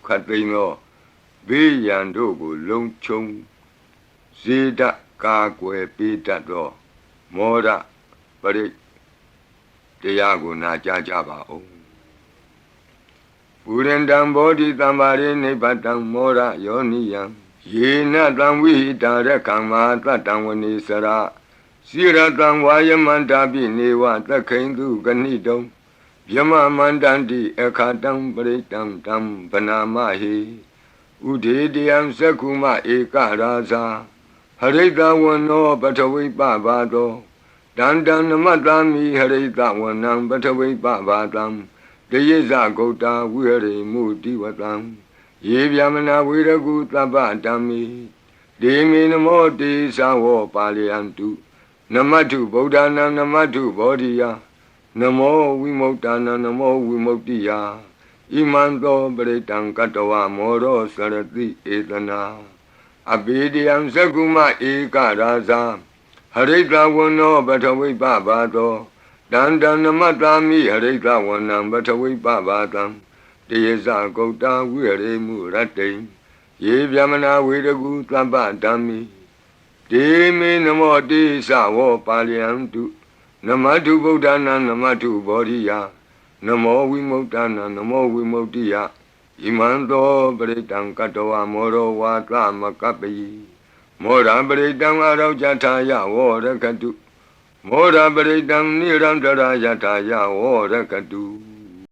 ခတ်သိမ်းသောဘေးရန်တို့ကိုလုံခြုံဇေဒကာကွယ်ပေးတတ်သောမောရပရိတရားကိုနာကြားကြပါဦးပုရိန္တံဘောဓိတံပါရိနိဗ္ဗတံမောရယောနိယံယေနတံဝိဟိတရကံမာတတံဝနေစရစိရတံဝါယမန္တာပိနေဝသခိန်သူကဏိတုံဗျမမန္တန္တိအခါတံပရိတံတံဗနာမဟိဥဒေတယံသက္ခုမဧကရာဇာဟရိတဝနောပထဝိပဘာသောတန္တံနမတ္တမိဟရိတဝနံပထဝိပဘာတံတယေဇဂௌတာဝိဟရိမုတိဝတံယေဗျမနာဝေရကုသဗ္ဗဓမ္မိဒေမေနမောတေသဝောပါလယန္တုနမတ္ထုဗုဒ္ဓနာနမတ္ထုဘောဓိယနမောဝိမု ക്ത နာနမောဝိမု ക്തി ယဣမံသောပရိတံကတဝမောရောစရတိဧတနာအဘေဒယံသက္ကုမဧကရာဇာဟရိတဝနောပထဝိပဘာသောတန္တနမတ္တာမိဟရိတဝနံပထဝိပဘာတံတယေဇဂௌတာဝိဟရိမုရတ္တိယေဗျမနာဝေရကုသဗ္ဗဓမ္မိဒေမေနမောတေသဝောပါလယန္တုနမတုဗုဒ္ဓနာနမတုဘောဓိယနမောဝိမု ക്ത နာနမောဝိမု ക്തി ယဣမံသောပရိတံကတဝမောရောဝါသမကပ္ပိမောရပရိတံအရောကြထာယဝရကတုမောရပရိတံနိရန္တရာယထာယဝရကတု